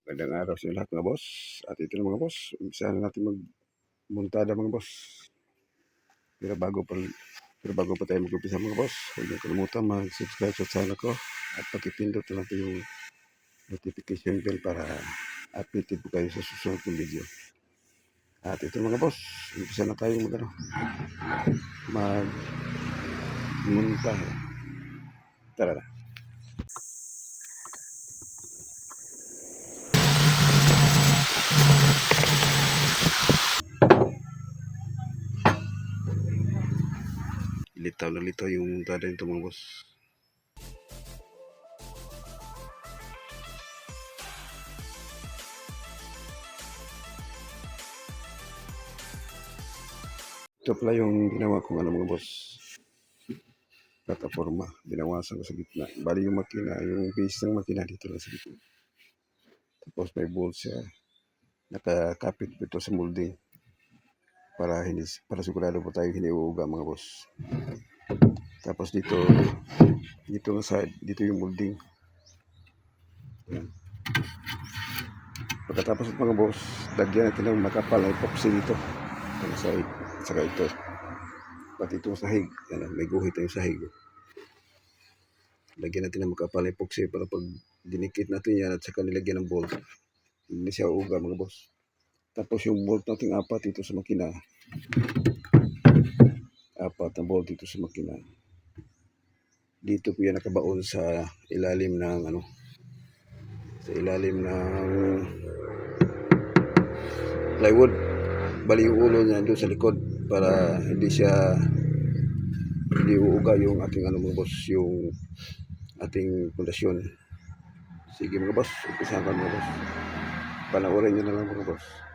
Magandang araw sa lahat mga boss. At ito na mga boss, umpisahan na natin magmuntada mga boss. Pero bago pa tayo mag-umpisa mga boss, huwag niyo kalimutan mag-subscribe sa channel ko at pakipindot na natin yung notification bell para updated po kayo sa susunod kong video. At ito mga boss, umpisa na tayo magmunta. Tara na. Litaw na litaw yung muntada nito mga boss. Ito pala yung ginawa kong mga boss. Plataforma, binawasan ko sa gitna. Bali yung makina, yung base ng makina dito na sa gitna. Tapos may bolt siya. Nakakapit ito sa molding para sigurado po tayo hindi uuga mga boss. Tapos dito ng side, dito yung molding. Yan. Pagkatapos mga boss, lagyan natin ng makapal na epoxy dito. Itong side, saka ito. Pati itong sahig, yan, may guhit na yung sahig. Lagyan natin ng makapal na epoxy para pag dinikit natin yan at saka nilagyan ng bolt, hindi siya uuga mga boss. Tapos yung bolt natin apat dito sa makina. Apat na bolt dito sa makina. Dito po yan nakabaon sa ilalim ng plywood. Bali yung ulo niya doon sa likod para hindi uuga yung ating mga boss, yung ating pundasyon. Sige mga boss, umpisahan ka mga boss. Panoorin nyo na lang mga boss.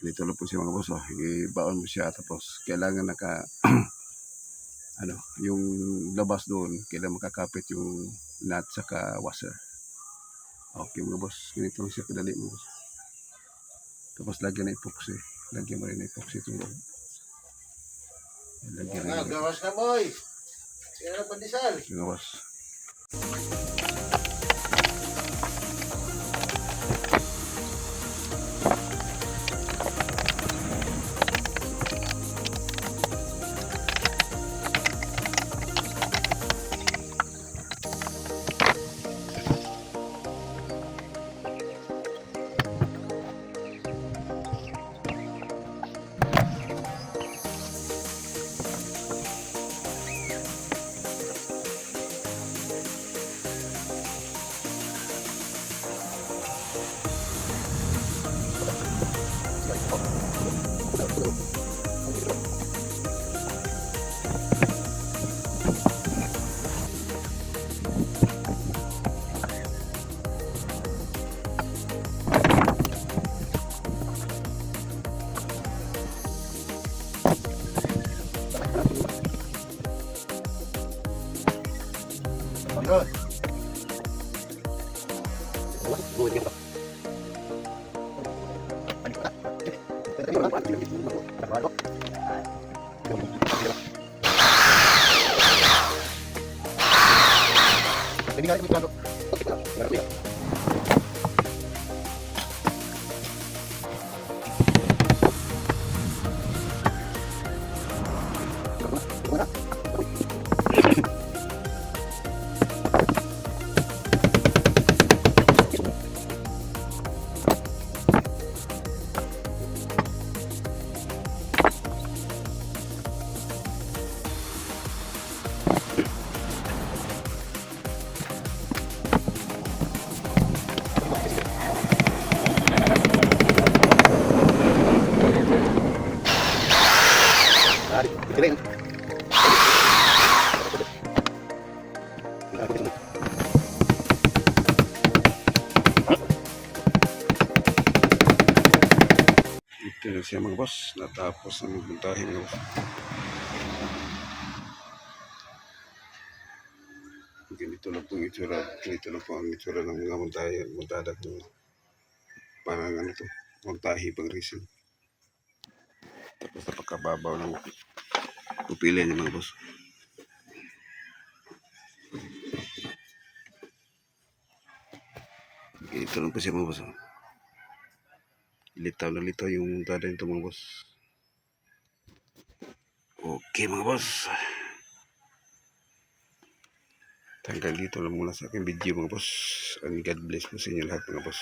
Dito na po siya mga boss. Ibaon mo siya tapos kailangan yung labas doon, kailangan makakapit yung nut saka washer. Okay mga boss, ganito lang siya kadali mga boss. Tapos lagyan na epoxy. Lagyan mo rin na epoxy itong loob. Gawas na boy! Yan ang pandesal. Mga boss. Ito na siya mga boss. Natapos na magmuntahe mga boss. Ganito lang po ang itsura. Ganito lang po ang itsura ng mga muntahe. Muntada kung parang ano to. Muntahe pang reason. Tapos napakababaw ng pupila niya mga boss. Ganito lang po siya mga boss. Litaw na litaw yung muntada nito mga boss. Okay mga boss. Hanggang dito lang muna sa aking video mga boss. And God bless po sa inyo lahat mga boss.